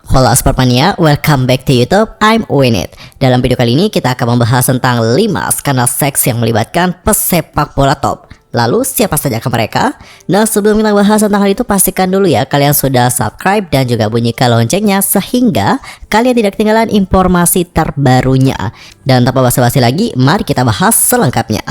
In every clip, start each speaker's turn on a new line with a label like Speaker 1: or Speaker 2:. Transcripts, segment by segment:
Speaker 1: Halo Sportmania, welcome back to YouTube, I'm Winit. Dalam video kali ini kita akan membahas tentang 5 skandal seks yang melibatkan pesepak bola top. Lalu siapa saja mereka? Nah, sebelum kita bahas tentang hal itu, pastikan dulu ya kalian sudah subscribe dan juga bunyikan loncengnya sehingga kalian tidak ketinggalan informasi terbarunya. Dan tanpa basa-basi lagi, mari kita bahas selengkapnya.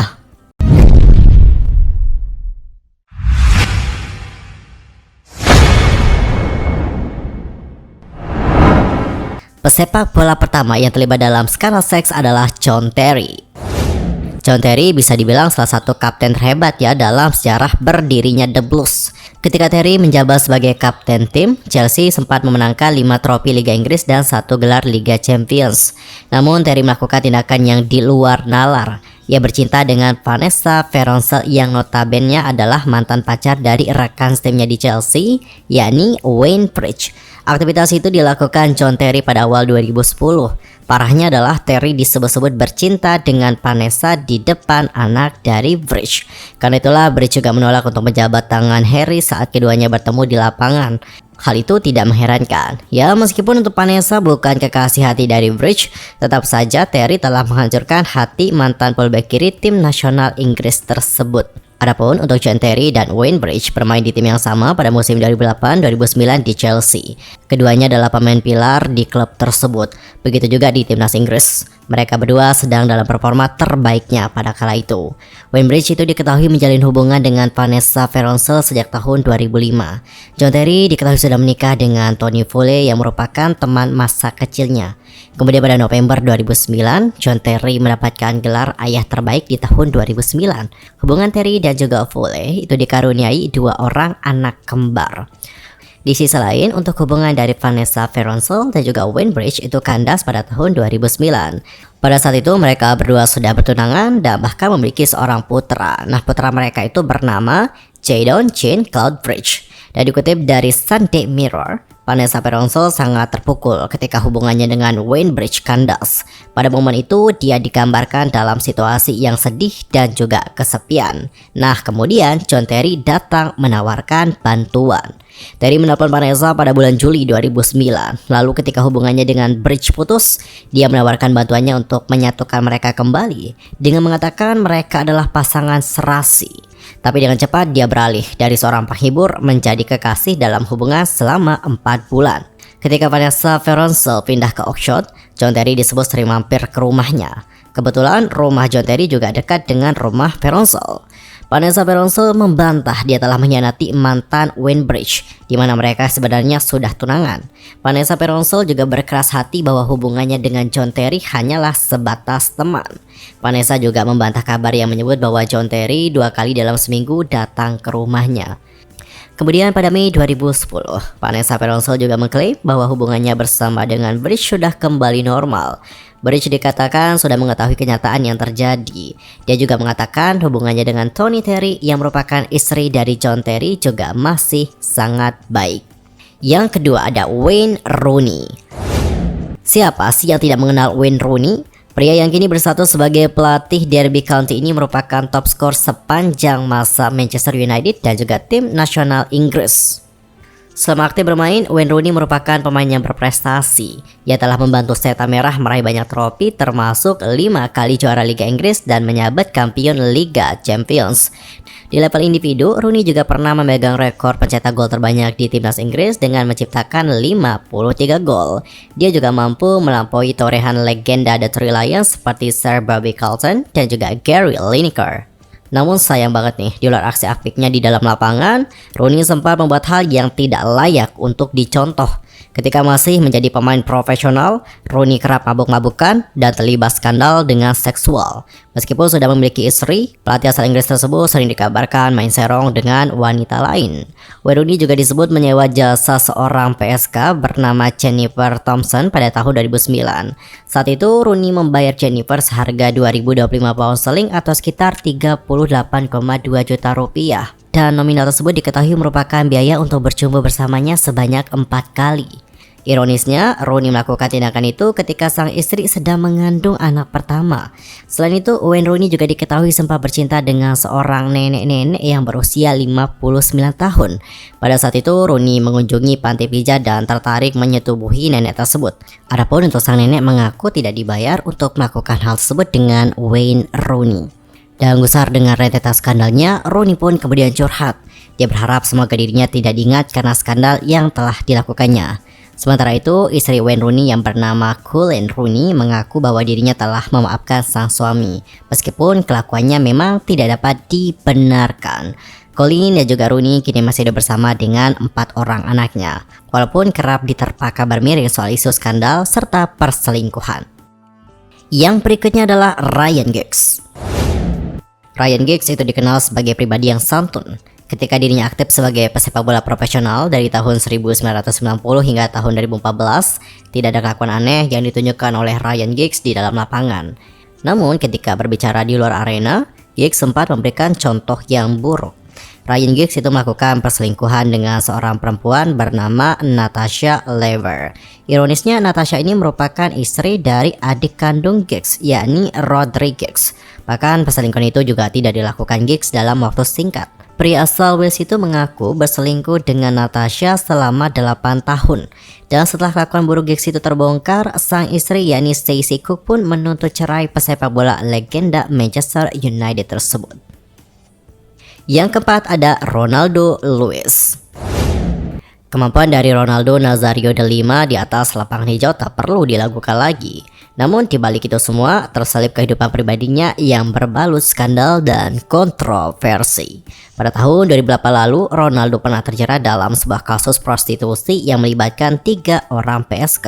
Speaker 1: Pesepak bola pertama yang terlibat dalam skandal seks adalah John Terry. John Terry bisa dibilang salah satu kapten terhebat ya dalam sejarah berdirinya The Blues. Ketika Terry menjabat sebagai kapten tim, Chelsea sempat memenangkan 5 trofi Liga Inggris dan 1 gelar Liga Champions. Namun Terry melakukan tindakan yang di luar nalar. Ia bercinta dengan Vanessa Veronese yang notabene adalah mantan pacar dari rekan timnya di Chelsea, yakni Wayne Bridge. Aktivitas itu dilakukan John Terry pada awal 2010. Parahnya adalah Terry disebut-sebut bercinta dengan Vanessa di depan anak dari Bridge. Karena itulah Bridge juga menolak untuk menjabat tangan Harry saat keduanya bertemu di lapangan. Hal itu tidak mengherankan. Ya, meskipun untuk Vanessa bukan kekasih hati dari Bridge, tetap saja Terry telah menghancurkan hati mantan fullback kiri tim nasional Inggris tersebut. Adapun untuk John Terry dan Wayne Bridge bermain di tim yang sama pada musim 2008-2009 di Chelsea. Keduanya adalah pemain pilar di klub tersebut. Begitu juga di timnas Inggris. Mereka berdua sedang dalam performa terbaiknya pada kala itu. Wayne Bridge itu diketahui menjalin hubungan dengan Vanessa Veronese sejak tahun 2005. John Terry diketahui sudah menikah dengan Tony Foley yang merupakan teman masa kecilnya. Kemudian pada November 2009, John Terry mendapatkan gelar ayah terbaik di tahun 2009. Hubungan Terry dan juga Foley itu dikaruniai 2 orang anak kembar. Di sisi lain, untuk hubungan dari Vanessa Veronese dan juga Wayne Bridge itu kandas pada tahun 2009. Pada saat itu mereka berdua sudah bertunangan dan bahkan memiliki seorang putra. Nah, putra mereka itu bernama Jadon Jean Claude Bridge. Dan dikutip dari Sunday Mirror, Vanessa Veronese sangat terpukul ketika hubungannya dengan Wayne Bridge kandas. Pada momen itu dia digambarkan dalam situasi yang sedih dan juga kesepian. Nah, kemudian John Terry datang menawarkan bantuan. Terry menelpon Vanessa pada bulan Juli 2009. Lalu ketika hubungannya dengan Bridge putus, dia menawarkan bantuannya untuk menyatukan mereka kembali dengan mengatakan mereka adalah pasangan serasi. Tapi dengan cepat dia beralih dari seorang penghibur menjadi kekasih dalam hubungan selama 4 bulan. Ketika Vanessa Veronese pindah ke Oxford, John Terry disebut sering mampir ke rumahnya. Kebetulan rumah John Terry juga dekat dengan rumah Veronese. Vanessa Veronese membantah dia telah mengkhianati mantan Wayne Bridge, di mana mereka sebenarnya sudah tunangan. Vanessa Veronese juga berkeras hati bahwa hubungannya dengan John Terry hanyalah sebatas teman. Vanessa juga membantah kabar yang menyebut bahwa John Terry 2 kali dalam seminggu datang ke rumahnya. Kemudian pada Mei 2010, Vanessa Veronese juga mengklaim bahwa hubungannya bersama dengan Bridge sudah kembali normal. Bridge dikatakan sudah mengetahui kenyataan yang terjadi. Dia juga mengatakan hubungannya dengan Tony Terry yang merupakan istri dari John Terry juga masih sangat baik. Yang kedua ada Wayne Rooney. Siapa sih yang tidak mengenal Wayne Rooney? Pria yang kini berstatus sebagai pelatih Derby County ini merupakan top skor sepanjang masa Manchester United dan juga tim nasional Inggris. Selama aktif bermain, Wayne Rooney merupakan pemain yang berprestasi. Ia telah membantu Seta Merah meraih banyak trofi termasuk 5 kali juara Liga Inggris dan menyabet kampion Liga Champions. Di level individu, Rooney juga pernah memegang rekor pencetak gol terbanyak di timnas Inggris dengan menciptakan 53 gol. Dia juga mampu melampaui torehan legenda The Three Lions seperti Sir Bobby Charlton dan juga Gary Lineker. Namun sayang banget nih, di luar aksi apiknya di dalam lapangan, Rooney sempat membuat hal yang tidak layak untuk dicontoh. Ketika masih menjadi pemain profesional, Rooney kerap mabuk-mabukan dan terlibat skandal dengan seksual. Meskipun sudah memiliki istri, pelatih asal Inggris tersebut sering dikabarkan main serong dengan wanita lain. Wayne Rooney juga disebut menyewa jasa seorang PSK bernama Jennifer Thompson pada tahun 2009. Saat itu Rooney membayar Jennifer seharga 2.025 pound sterling atau sekitar 38,2 juta rupiah. Dan nominal tersebut diketahui merupakan biaya untuk berjumpa bersamanya sebanyak 4 kali. Ironisnya, Rooney melakukan tindakan itu ketika sang istri sedang mengandung anak pertama. Selain itu, Wayne Rooney juga diketahui sempat bercinta dengan seorang nenek-nenek yang berusia 59 tahun. Pada saat itu, Rooney mengunjungi panti pijat dan tertarik menyetubuhi nenek tersebut. Adapun untuk sang nenek mengaku tidak dibayar untuk melakukan hal tersebut dengan Wayne Rooney. Dan gusar dengan rentetan skandalnya, Rooney pun kemudian curhat. Dia berharap semoga dirinya tidak diingat karena skandal yang telah dilakukannya. Sementara itu, istri Wayne Rooney yang bernama Colleen Rooney mengaku bahwa dirinya telah memaafkan sang suami, meskipun kelakuannya memang tidak dapat dibenarkan. Colleen dan juga Rooney kini masih hidup bersama dengan 4 orang anaknya, walaupun kerap diterpa kabar miring soal isu skandal serta perselingkuhan. Yang berikutnya adalah Ryan Giggs. Ryan Giggs itu dikenal sebagai pribadi yang santun. Ketika dirinya aktif sebagai pesepak bola profesional dari tahun 1990 hingga tahun 2014, tidak ada kelakuan aneh yang ditunjukkan oleh Ryan Giggs di dalam lapangan. Namun ketika berbicara di luar arena, Giggs sempat memberikan contoh yang buruk. Ryan Giggs itu melakukan perselingkuhan dengan seorang perempuan bernama Natasha Lever. Ironisnya, Natasha ini merupakan istri dari adik kandung Giggs, yakni Rodri Giggs. Bahkan perselingkuhan itu juga tidak dilakukan Giggs dalam waktu singkat. Pria asal Wales itu mengaku berselingkuh dengan Natasha selama 8 tahun. Dan setelah kelakuan buruk Giggs itu terbongkar, sang istri yakni Stacey Cook pun menuntut cerai pesepak bola legenda Manchester United tersebut. Yang keempat ada Ronaldo Luis. Kemampuan dari Ronaldo Nazario de Lima di atas lapangan hijau tak perlu dilakukan lagi. Namun dibalik itu semua, terselip kehidupan pribadinya yang berbalut skandal dan kontroversi. Pada tahun 2008 lalu, Ronaldo pernah terjerat dalam sebuah kasus prostitusi yang melibatkan 3 orang PSK.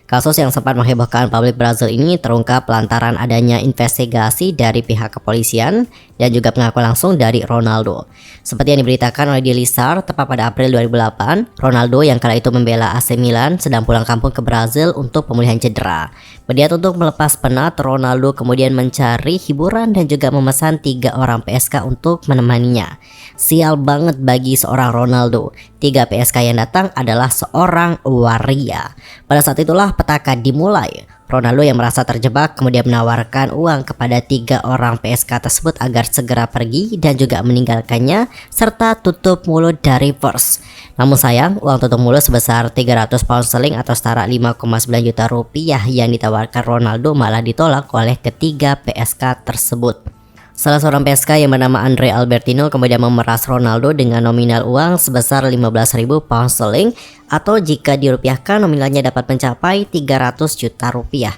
Speaker 1: Kasus yang sempat menghebohkan publik Brazil ini terungkap lantaran adanya investigasi dari pihak kepolisian dan juga pengakuan langsung dari Ronaldo. Seperti yang diberitakan oleh Daily Star, tepat pada April 2008, Ronaldo yang kala itu membela AC Milan sedang pulang kampung ke Brazil untuk pemulihan cedera. Berniat untuk melepas penat, Ronaldo kemudian mencari hiburan dan juga memesan 3 orang PSK untuk menemaninya. Sial banget bagi seorang Ronaldo. 3 PSK yang datang adalah seorang waria. Pada saat itulah petaka dimulai. Ronaldo yang merasa terjebak kemudian menawarkan uang kepada 3 orang PSK tersebut agar segera pergi dan juga meninggalkannya serta tutup mulut dari First. Namun sayang, uang tutup mulut sebesar 300 pound sterling atau setara 5,9 juta rupiah yang ditawarkan Ronaldo malah ditolak oleh ketiga PSK tersebut. Salah seorang PSK yang bernama Andre Albertino kemudian memeras Ronaldo dengan nominal uang sebesar 15.000 pound sterling atau jika dirupiahkan nominalnya dapat mencapai 300 juta rupiah.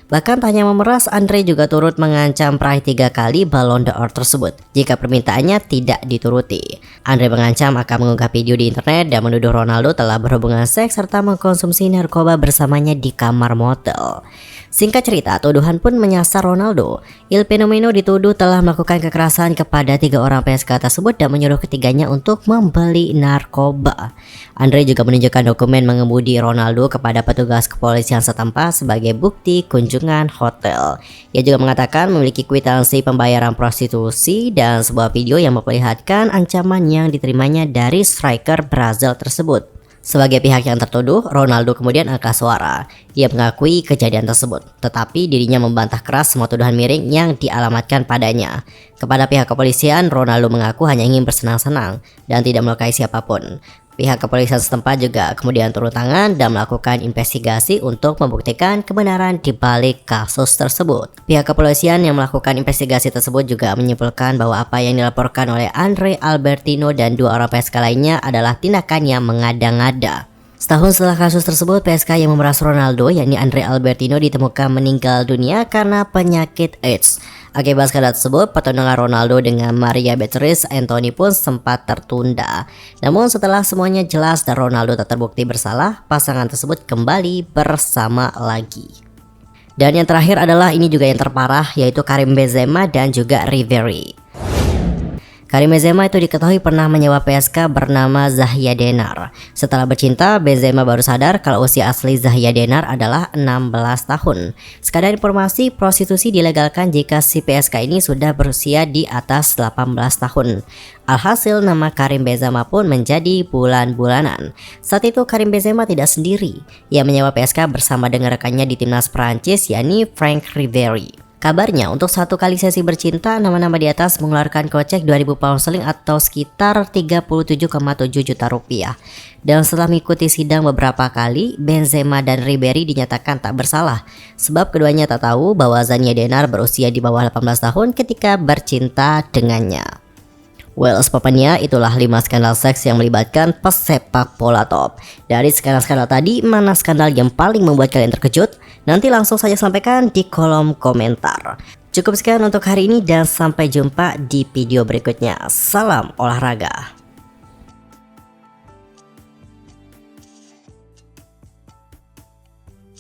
Speaker 1: Bahkan tak hanya memeras, Andre juga turut mengancam peraih 3 kali Ballon d'Or tersebut jika permintaannya tidak dituruti. Andre mengancam akan mengunggah video di internet dan menuduh Ronaldo telah berhubungan seks serta mengkonsumsi narkoba bersamanya di kamar motel. Singkat cerita, tuduhan pun menyasar Ronaldo. Il Fenomeno dituduh telah melakukan kekerasan kepada 3 orang PSK tersebut dan menyuruh ketiganya untuk membeli narkoba. Andre juga menunjukkan dokumen mengemudi Ronaldo kepada petugas kepolisian setempat sebagai bukti kunjungan hotel. Ia juga mengatakan memiliki kwitansi pembayaran prostitusi dan sebuah video yang memperlihatkan ancaman yang diterimanya dari striker Brazil tersebut. Sebagai pihak yang tertuduh, Ronaldo kemudian angkat suara. Ia mengakui kejadian tersebut, tetapi dirinya membantah keras semua tuduhan miring yang dialamatkan padanya. Kepada pihak kepolisian, Ronaldo mengaku hanya ingin bersenang-senang dan tidak melukai siapapun. Pihak kepolisian setempat juga kemudian turun tangan dan melakukan investigasi untuk membuktikan kebenaran di balik kasus tersebut. Pihak kepolisian yang melakukan investigasi tersebut juga menyimpulkan bahwa apa yang dilaporkan oleh Andre Albertino dan 2 orang PSK lainnya adalah tindakan yang mengada-ngada. Setahun setelah kasus tersebut, PSK yang memeras Ronaldo yakni Andre Albertino ditemukan meninggal dunia karena penyakit AIDS. Akibat skandal tersebut, pertunangan Ronaldo dengan Maria Beatrice Anthony pun sempat tertunda. Namun setelah semuanya jelas dan Ronaldo tak terbukti bersalah, pasangan tersebut kembali bersama lagi. Dan yang terakhir adalah ini juga yang terparah, yaitu Karim Benzema dan juga Ribery. Karim Benzema itu diketahui pernah menyewa PSK bernama Zahia Denar. Setelah bercinta, Benzema baru sadar kalau usia asli Zahia Denar adalah 16 tahun. Sekadar informasi, prostitusi dilegalkan jika si PSK ini sudah berusia di atas 18 tahun. Alhasil nama Karim Benzema pun menjadi bulan-bulanan. Saat itu Karim Benzema tidak sendiri. Ia menyewa PSK bersama dengan rekannya di timnas Prancis, yakni Franck Ribéry. Kabarnya untuk satu kali sesi bercinta, nama-nama di atas mengeluarkan kocek 2.000 pound sterling atau sekitar 37,7 juta rupiah. Dan setelah mengikuti sidang beberapa kali, Benzema dan Ribéry dinyatakan tak bersalah, sebab keduanya tak tahu bahwa Zahia Denar berusia di bawah 18 tahun ketika bercinta dengannya. Well, sepapanya itulah 5 skandal seks yang melibatkan pesepak bola top. Dari skandal-skandal tadi, mana skandal yang paling membuat kalian terkejut? Nanti langsung saja sampaikan di kolom komentar. Cukup sekian untuk hari ini dan sampai jumpa di video berikutnya. Salam olahraga.